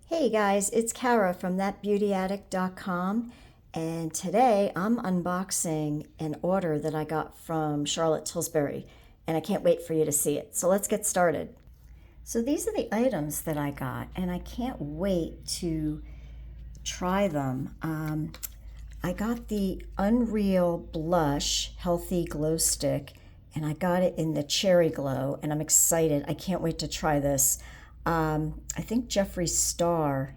Hey guys, it's Kara from thatbeautyaddict.com, and today I'm unboxing an order that I got from Charlotte Tilbury, and I can't wait for you to see it. So let's get started. So these are the items that I got, and I can't wait to try them. I got the Unreal Blush Healthy Glow Stick, and I got it in the Cherry Glow, and I'm excited. I can't wait to try this. I think Jeffree Star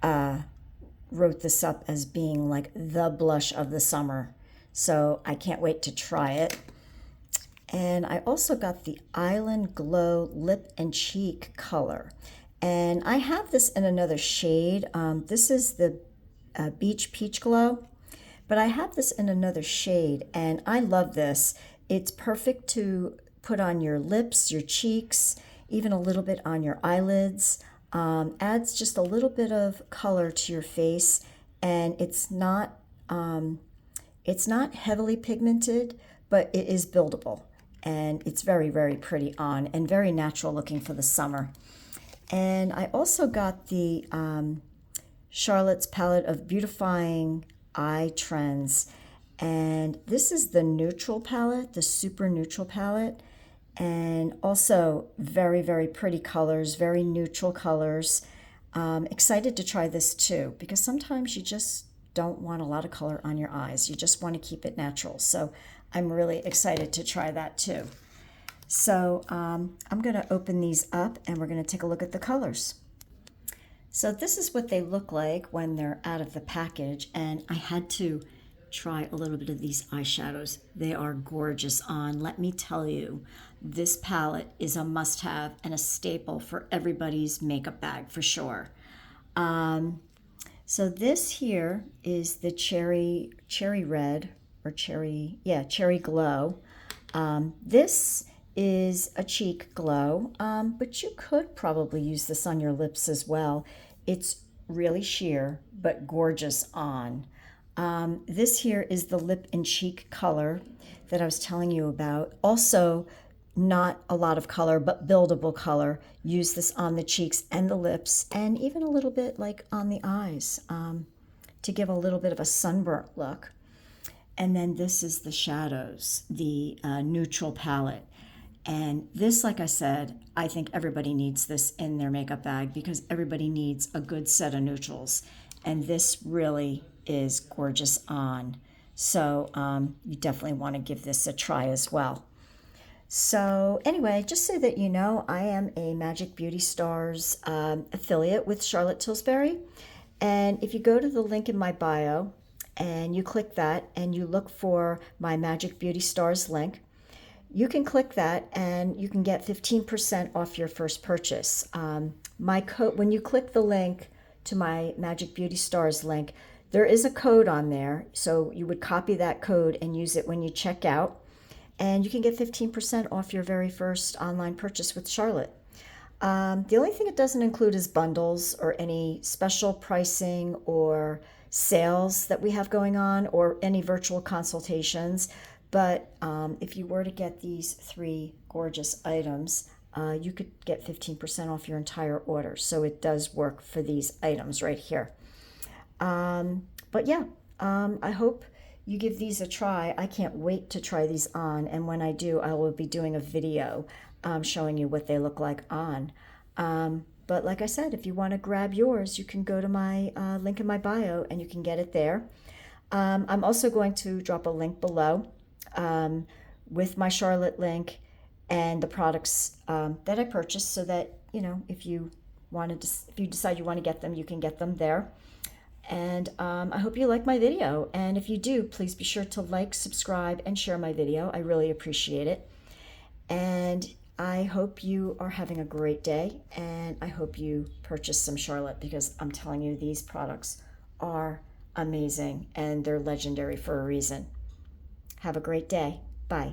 wrote this up as being like the blush of the summer, so I can't wait to try it. And I also got the Island Glow Lip and Cheek color, and I have this in another shade. This is the Beach Peach Glow, but I have this in another shade, and I love this. It's perfect to put on your lips, your cheeks, even a little bit on your eyelids. Adds just a little bit of color to your face, and it's not heavily pigmented, but it is buildable, and it's very, very pretty on and very natural looking for the summer. And I also got the Charlotte's palette of Beautifying Eye Trends, and this is the neutral palette, the super neutral palette, and also very, very pretty colors, very neutral colors. Excited to try this too, because sometimes you just don't want a lot of color on your eyes. You just want to keep it natural. So I'm really excited to try that too. So I'm going to open these up and we're going to take a look at the colors. So this is what they look like when they're out of the package, and I had to try a little bit of these eyeshadows. They are gorgeous on. Let me tell you, this palette is a must-have and a staple for everybody's makeup bag for sure. So this here is the cherry red, or cherry glow. This is a cheek glow, but you could probably use this on your lips as well. It's really sheer but gorgeous on. This here is the lip and cheek color that I was telling you about. Also, not a lot of color, but buildable color. Use this on the cheeks and the lips, and even a little bit like on the eyes, to give a little bit of a sunburnt look. And then this is the shadows, the neutral palette. And this, like I said, I think everybody needs this in their makeup bag because everybody needs a good set of neutrals. And this really is gorgeous on. So you definitely want to give this a try as well. So anyway, just so that you know, I am a Magic Beauty Stars affiliate with Charlotte Tilbury. And if you go to the link in my bio and you click that and you look for my Magic Beauty Stars link, you can click that and you can get 15% off your first purchase. My code, when you click the link to my Magic Beauty Stars link, there is a code on there. So you would copy that code and use it when you check out. And you can get 15% off your very first online purchase with Charlotte. The only thing it doesn't include is bundles or any special pricing or sales that we have going on or any virtual consultations. But if you were to get these three gorgeous items, you could get 15% off your entire order. So it does work for these items right here. But yeah, I hope you give these a try. I can't wait to try these on. And when I do, I will be doing a video showing you what they look like on. But like I said, if you want to grab yours, you can go to my link in my bio and you can get it there. I'm also going to drop a link below with my Charlotte link and the products that I purchased, so that if you decide you want to get them, you can get them there. And I hope you like my video, and if you do, please be sure to like, subscribe, and share my video. I really appreciate it. And I hope you are having a great day, and I hope you purchase some Charlotte, because I'm telling you, these products are amazing and they're legendary for a reason. Have a great day. Bye.